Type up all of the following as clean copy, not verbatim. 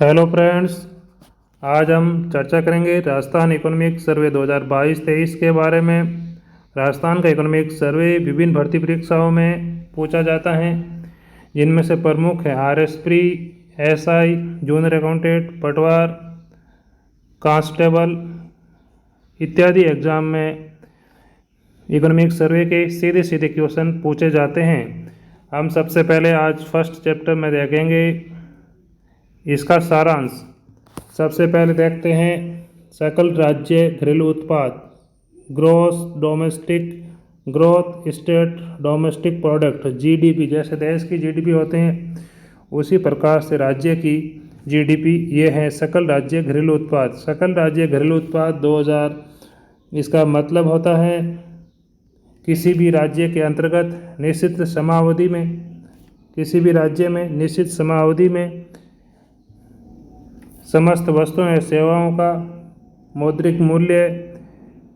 Hello friends, आज हम चर्चा करेंगे राजस्थान इकोनॉमिक सर्वे 2022-23 के बारे में। राजस्थान का इकोनॉमिक सर्वे विभिन्न भर्ती परीक्षाओं में पूछा जाता है, जिनमें से प्रमुख है RS pre, SI, junior accountant, पटवार, कांस्टेबल इत्यादि एग्जाम में इकोनॉमिक सर्वे के सीधे सीधे क्वेश्चन पूछे जाते हैं। हम सबसे पहले आज फर्स्ट चैप्टर में देखेंगे इसका सारांश। सबसे पहले देखते हैं सकल राज्य घरेलू उत्पाद, gross domestic growth state domestic product GDP। जैसे देश की GDP होते हैं उसी प्रकार से राज्य की GDP ये है सकल राज्य घरेलू उत्पाद। सकल राज्य घरेलू उत्पाद 2000, इसका मतलब होता है किसी भी राज्य के अंतर्गत निश्चित समयावधि में, किसी भी राज्य में निश्चित समयावधि में समस्त वस्तुओं या सेवाओं का मौद्रिक मूल्य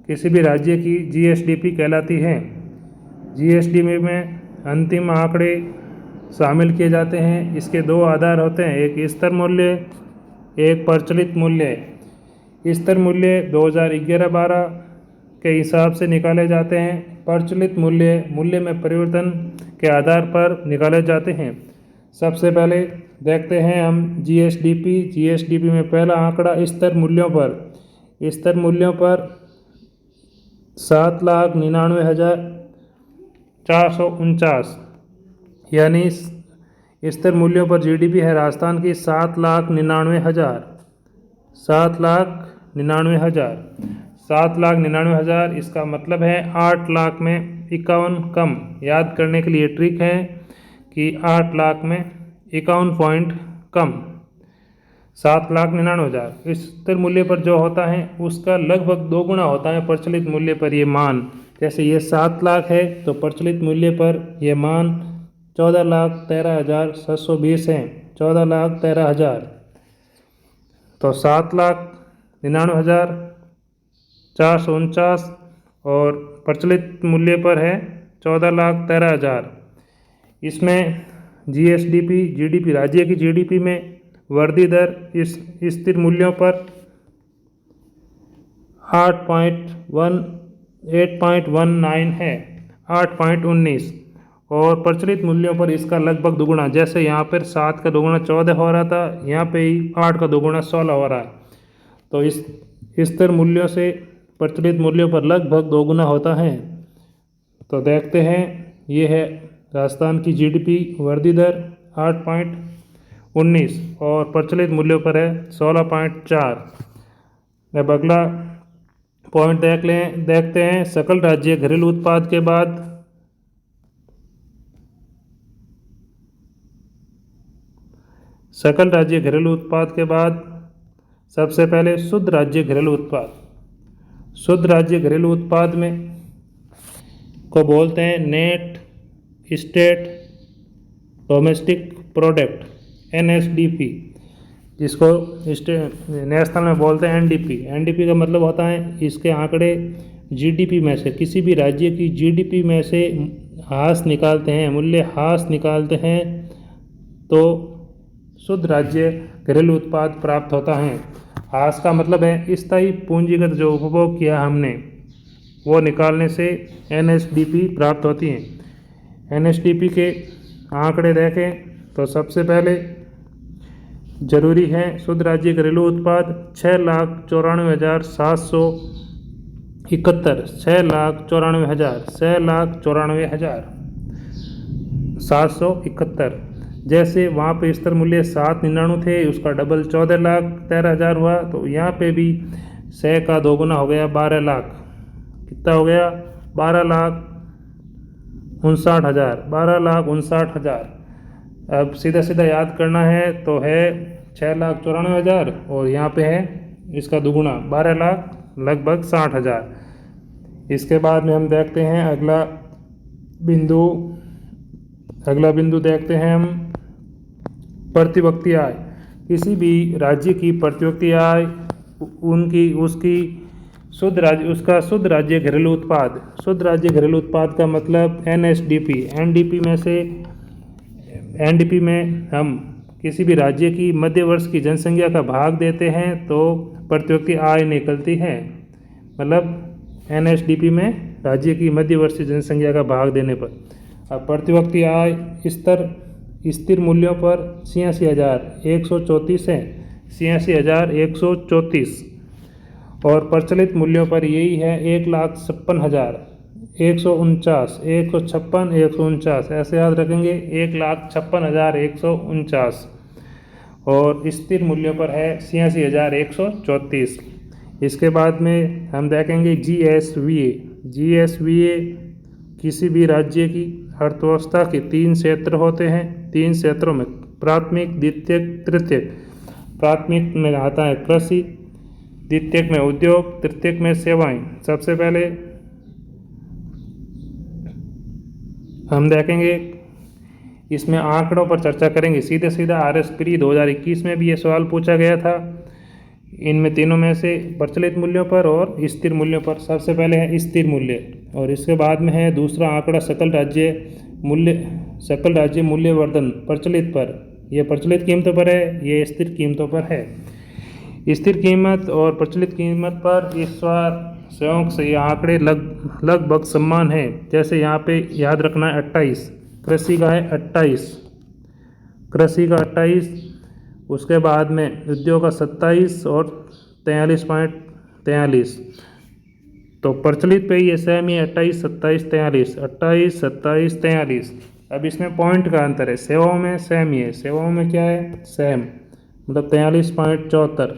किसी भी राज्य की GSDP कहलाती है। GSDP में अंतिम आंकड़े शामिल किए जाते हैं। इसके दो आधार होते हैं, एक स्तर मूल्य, एक प्रचलित मूल्य। स्तर मूल्य 2011-12 के हिसाब से निकाले जाते हैं। प्रचलित मूल्य में परिवर्तन के आधार पर निकाले जाते हैं। सबसे पहले देखते हैं हम GSDP में पहला आंकड़ा स्तर मूल्यों पर 7,99,449, यानी स्तर मूल्यों पर GDP है राजस्थान की 7,99,000। इसका मतलब है 8 लाख में 51 कम। याद करने के लिए ट्रिक है कि 8 लाख में 51 पॉइंट कम, 7,99,000। स्तर मूल्य पर जो होता है उसका लगभग 2 गुना होता है प्रचलित मूल्य पर ये मान। जैसे ये 7 लाख है तो प्रचलित मूल्य पर ये मान 14,13,720 है, 14,13,000। तो 7,99,449 और प्रचलित मूल्य पर है 14,13,000। इसमें GDP राज्य की GDP में वृद्धि दर इस स्थिर मूल्यों पर 8.19 है, 8.19, और प्रचलित मूल्यों पर इसका लगभग दोगुना। जैसे यहाँ पर 7 का दोगुना 14 हो रहा था, यहाँ पे ही 8 का दोगुना 16 हो रहा है। तो इस स्थिर मूल्यों से प्रचलित मूल्यों पर लगभग दोगुना होता है। तो देखते हैं, ये है राजस्थान की GDP वृद्धि दर 8.19 और प्रचलित मूल्यों पर है 16.4। अब अगला पॉइंट देखते हैं सकल राज्य घरेलू उत्पाद के बाद सबसे पहले शुद्ध राज्य घरेलू उत्पाद। शुद्ध राज्य घरेलू उत्पाद में को बोलते हैं net state domestic product, NSDP, जिसको नेशनल में बोलते हैं NDP का मतलब होता है इसके आंकड़े GDP में से, किसी भी राज्य की GDP में से ह्रास निकालते हैं, मूल्य ह्रास निकालते हैं तो शुद्ध राज्य घरेलू उत्पाद प्राप्त होता है। ह्रास का मतलब है स्थायी पूंजीगत जो उपभोग किया हमने वो निकालने से NSDP प्राप्त होती है। NSDP के आंकड़े देखें तो सबसे पहले जरूरी है शुद्ध राज्य घरेलू उत्पाद 6,94,771, 6,94,771। जैसे वहाँ पे स्तर मूल्य 7,99 थे, उसका डबल 14,13,000 हुआ। तो यहाँ पे भी 6 का दोगुना हो गया 12 लाख। कितना हो गया? 12,59,000। अब सीधा सीधा याद करना है तो है 6,94,000 और यहाँ पे है इसका दुगुना 12 लाख, लगभग 60,000। इसके बाद में हम देखते हैं अगला बिंदु देखते हैं हम प्रतिव्यक्ति आय। किसी भी राज्य की प्रतिव्यक्ति आय उसका शुद्ध राज्य घरेलू उत्पाद का मतलब NSDP। NDP में हम किसी भी राज्य की मध्य वर्ष की जनसंख्या का भाग देते हैं तो प्रति व्यक्ति आय निकलती है। मतलब NSDP में राज्य की मध्य वर्षीय जनसंख्या का भाग देने पर। अब प्रति व्यक्ति आय स्थिर मूल्यों पर 86,134 है, 86,134, और प्रचलित मूल्यों पर यही है 1,56,149, 156, 149, ऐसे याद रखेंगे 1,56,149, और स्थिर मूल्यों पर है 86,134। इसके बाद में हम देखेंगे GSVA किसी भी राज्य की अर्थव्यवस्था के 3 क्षेत्र होते हैं। 3 क्षेत्रों में प्राथमिक, द्वितीयक, तृतीयक। प्राथमिक में आता है कृषि, द्वितीयक में उद्योग, तृतीयक में सेवाएं। सबसे पहले हम देखेंगे इसमें आंकड़ों पर चर्चा करेंगे। सीधे सीधा RS प्री 2021 में भी ये सवाल पूछा गया था। इनमें तीनों में से प्रचलित मूल्यों पर और स्थिर मूल्यों पर। सबसे पहले है स्थिर मूल्य, और इसके बाद में है दूसरा आंकड़ा सकल राज्य मूल्यवर्धन प्रचलित पर। यह प्रचलित कीमतों पर है, ये स्थिर कीमतों पर है। स्थिर कीमत और प्रचलित कीमत पर इस बार संयोग से ये आंकड़े लगभग समान है। जैसे यहाँ पे याद रखना है 28, कृषि का है 28, कृषि का 28, उसके बाद में उद्योग का 27 और 43.43। तो प्रचलित पे ये सेम ही 28, 27, 43, 28, 27, 43। अब इसमें पॉइंट का अंतर है। सेवाओं में सेम ही है। सेवाओं में क्या है? सेम, मतलब 43.74,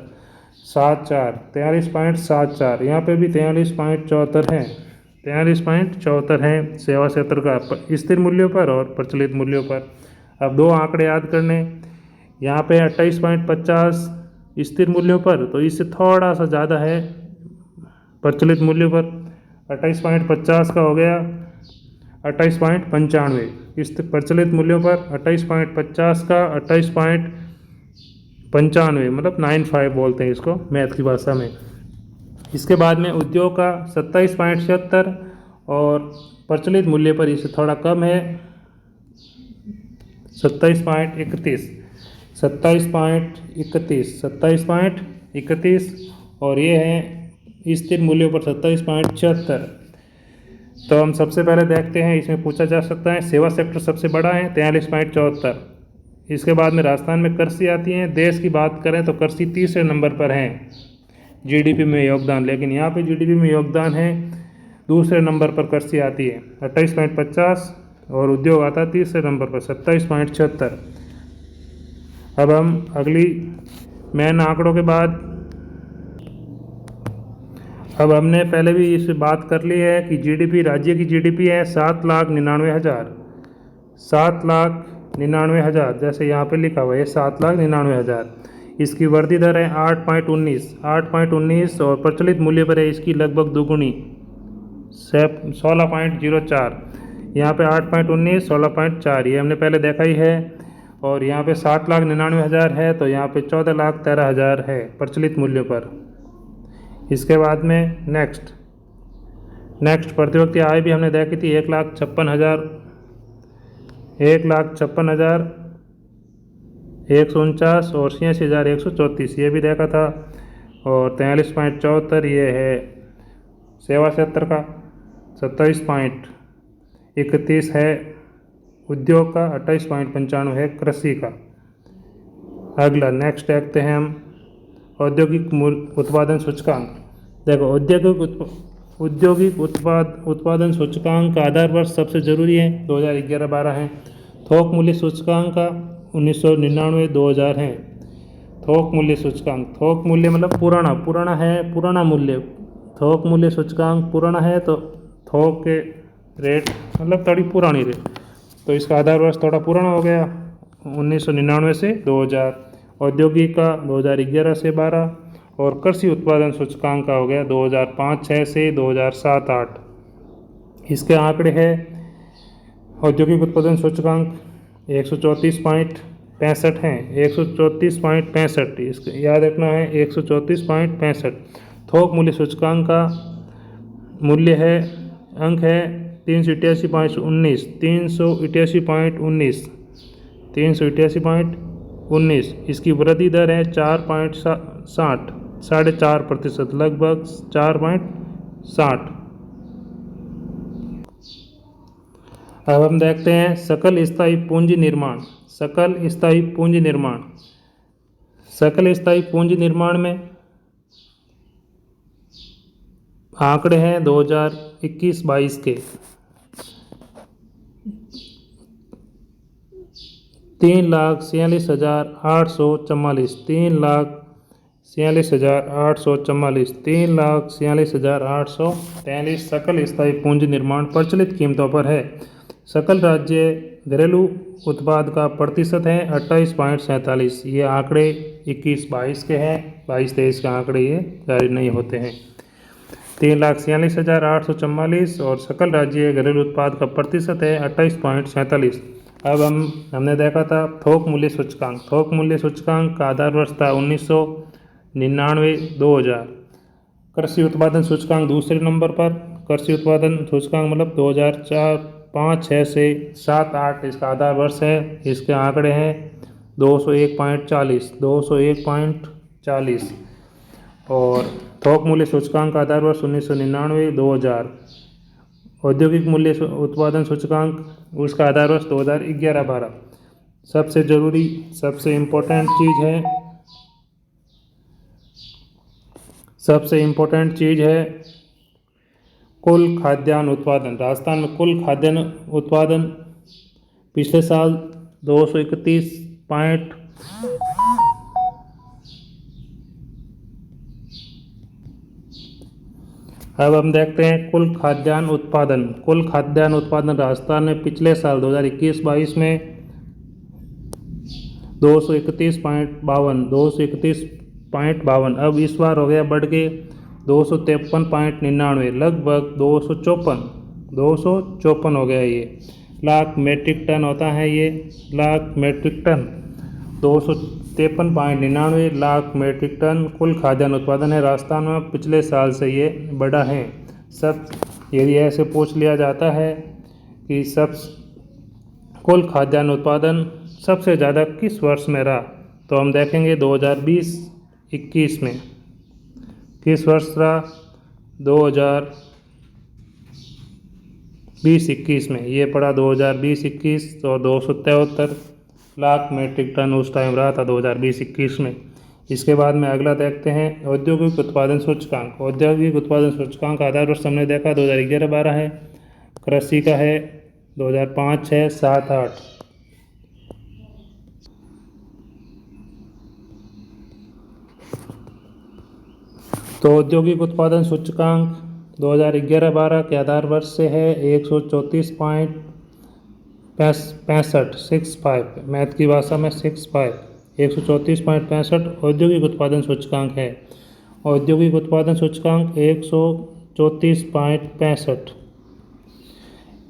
74, 43.74। यहाँ पे भी 43.74 है, 43.74 है सेवा क्षेत्र का स्थिर मूल्यों पर और प्रचलित मूल्यों पर। अब 2 आंकड़े याद करने। यहाँ पे 28.50 स्थिर मूल्यों पर, तो इससे थोड़ा सा ज़्यादा है प्रचलित मूल्यों पर। 28.50 का हो गया 28.95 इस प्रचलित मूल्यों पर। 28.50 का 28.95, मतलब 95 बोलते हैं इसको मैथ की भाषा में। इसके बाद में उद्योग का 27.76 और प्रचलित मूल्य पर इससे थोड़ा कम है 27.31, 27.31, और ये है स्थिर मूल्यों पर 27.76। तो हम सबसे पहले देखते हैं, इसमें पूछा जा सकता है सेवा सेक्टर सबसे बड़ा है 43.74। इसके बाद में राजस्थान में कृषि आती है। देश की बात करें तो कृषि तीसरे नंबर पर है GDP में योगदान, लेकिन यहाँ पे GDP में योगदान है दूसरे नंबर पर कृषि आती है 28.50, और उद्योग आता है तीसरे नंबर पर 27.76। अब हम अगली मेन आंकड़ों के बाद, अब हमने पहले भी इस बात कर ली है कि GDP, राज्य की GDP है 7,99,000, 7,99,000, जैसे यहाँ पे लिखा हुआ है 7,99,000। इसकी वृद्धि दर है 8.19, और प्रचलित मूल्य पर है इसकी लगभग दुगुनी 16.04। यहाँ पे 8.19, 16.4 ये हमने पहले देखा ही है। और यहाँ पे 7,99,000 है, तो यहाँ पे 14,13,000 है प्रचलित मूल्य पर। इसके बाद में नेक्स्ट प्रति व्यक्ति आय भी हमने देखी थी 1,56,149 और 86,134 ये भी देखा था। और 43.74 ये है सेवा क्षेत्र का, 27.31 है उद्योग का, 28.95 है कृषि का। अगला नेक्स्ट देखते हैं हम औद्योगिक उत्पादन सूचकांक। देखो औद्योगिक उत्पादन सूचकांक का आधार वर्ष सबसे जरूरी है 2011-12 है। थोक मूल्य सूचकांक का 1999-2000 है। थोक मूल्य सूचकांक, थोक मूल्य मतलब पुराना मूल्य। थोक मूल्य सूचकांक पुराना है तो थोक के रेट मतलब थोड़ी पुरानी रेट, तो इसका आधार वर्ष थोड़ा पुराना हो गया 1999 से 2000। औद्योगिक का 2011 से 12, और कृषि उत्पादन सूचकांक का हो गया 2005-6 से 2007-8। इसके आंकड़े हैं औद्योगिक उत्पादन सूचकांक 134.65 हैं, 134.65, इसको याद रखना है 134.65। थोक मूल्य सूचकांक का मूल्य है अंक है 388.19, 388.19, 19, इसकी वृद्धि दर है 4.60, 4.5%, लगभग 4.60। अब हम देखते हैं सकल स्थायी पूंजी निर्माण। सकल स्थायी पूंजी निर्माण, सकल स्थायी पूंजी निर्माण में आंकड़े हैं 2021-22 के। 3,46,844, 3,46,844, 3,46,843 सकल स्थायी पूंजी निर्माण प्रचलित कीमतों पर है। सकल राज्य घरेलू उत्पाद का प्रतिशत है 28.47। ये आंकड़े 21-22 के हैं, 22-23 के आंकड़े ये जारी नहीं होते हैं। 3,46,844 और सकल राज्य घरेलू उत्पाद का प्रतिशत है 28.47। अब हमने देखा था थोक मूल्य सूचकांक। थोक मूल्य सूचकांक का आधार वर्ष था 1999-2000। कृषि उत्पादन सूचकांक दूसरे नंबर पर। कृषि उत्पादन सूचकांक मतलब 2004, 5, 6 से 7, 8 इसका आधार वर्ष है। इसके आंकड़े हैं 201.40, 201.40। और थोक मूल्य सूचकांक का आधार वर्ष 1999-2000। औद्योगिक मूल्य उत्पादन सूचकांक उसका आधार वर्ष 2011-12। सबसे ज़रूरी, सबसे इम्पोर्टेंट चीज़ है कुल खाद्यान्न उत्पादन। राजस्थान में कुल खाद्यान्न उत्पादन पिछले साल 231 पॉइंट अब हम देखते हैं कुल खाद्यान्न उत्पादन। कुल खाद्यान्न उत्पादन राजस्थान में पिछले साल 2021-22 में 231.52, अब इस बार हो गया बढ़ के 253.99, लगभग 254 हो गया। ये लाख मेट्रिक टन होता है। ये lakh metric tonne 253.99 lakh metric tonne कुल खाद्यान्न उत्पादन है राजस्थान में। पिछले साल से ये बढ़ा है। सब यदि ऐसे पूछ लिया जाता है कि सब कुल खाद्यान्न उत्पादन सबसे ज़्यादा किस वर्ष में रहा, तो हम देखेंगे 2020-21 में। किस वर्ष रहा? 2020-21 में ये पड़ा 2020-21 तो 273 लाख मेट्रिक टन उस टाइम रहा था 2020-21 में। इसके बाद में अगला देखते हैं औद्योगिक उत्पादन सूचकांक। औद्योगिक उत्पादन सूचकांक आधार वर्ष हमने देखा 2011-12 है। कृषि का है 2005, 6, 7, 8। तो औद्योगिक उत्पादन सूचकांक 2011-12 के आधार वर्ष से है 134.65, मैथ की भाषा में 134.65 औद्योगिक उत्पादन सूचकांक है। औद्योगिक उत्पादन सूचकांक 134.65।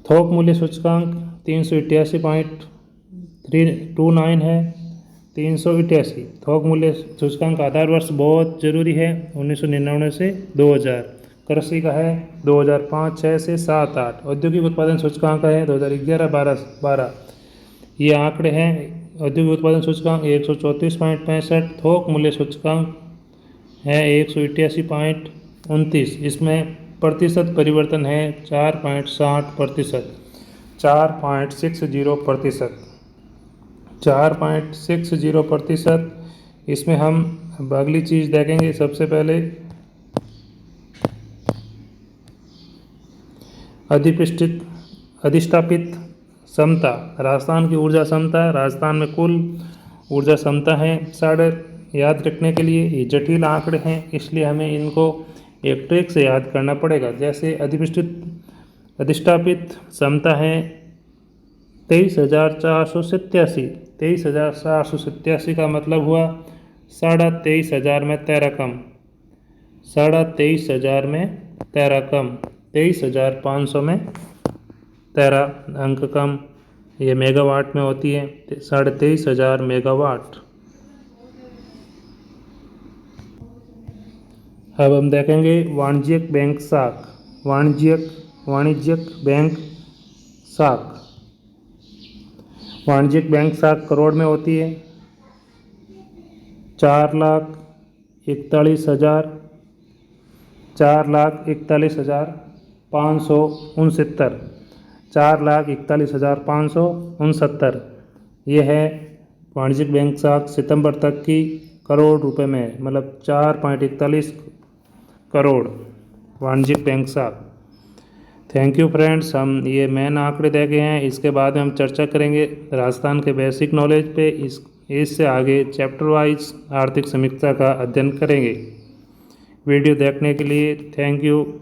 थोक मूल्य सूचकांक 388.29 है। 388 थोक मूल्य सूचकांक आधार वर्ष बहुत जरूरी है 1999 से 2000। कृषि का है 2005, 6 से 7, 8। औद्योगिक उत्पादन सूचकांक है 2011-12। ये आंकड़े हैं। औद्योगिक उत्पादन सूचकांक 134.65। थोक मूल्य सूचकांक है 188.29। इसमें प्रतिशत परिवर्तन है 4.60%, 4.60%, 4.60%। इसमें हम अगली चीज़ देखेंगे। सबसे पहले अधिष्ठापित क्षमता, राजस्थान की ऊर्जा क्षमता। राजस्थान में कुल ऊर्जा क्षमता है साढ़े। याद रखने के लिए ये जटिल आंकड़े हैं, इसलिए हमें इनको एक ट्रिक से याद करना पड़ेगा। जैसे अधिष्ठापित क्षमता है 23,487। 23,487 का मतलब हुआ 23,500 में 13 कम, 23,500 में 13 कम, 23,500 में 13 अंक कम। ये मेगावाट में होती है 23,500 मेगावाट। अब हम देखेंगे वाणिज्यिक बैंक शाख। वाणिज्यिक बैंक शाख। वाणिज्यिक बैंक शाख करोड़ में होती है। 4,41,000, 4,41,569, 4,41,569। ये है वाणिज्यिक बैंक साख सितंबर तक की करोड़ रुपए में, मतलब 4.41 करोड़ वाणिज्यिक बैंक साख। Thank you friends. हम ये मेन आंकड़े देखे हैं, इसके बाद में हम चर्चा करेंगे राजस्थान के बेसिक नॉलेज पे। इससे आगे चैप्टर वाइज आर्थिक समीक्षा का अध्ययन करेंगे। वीडियो देखने के लिए थैंक यू।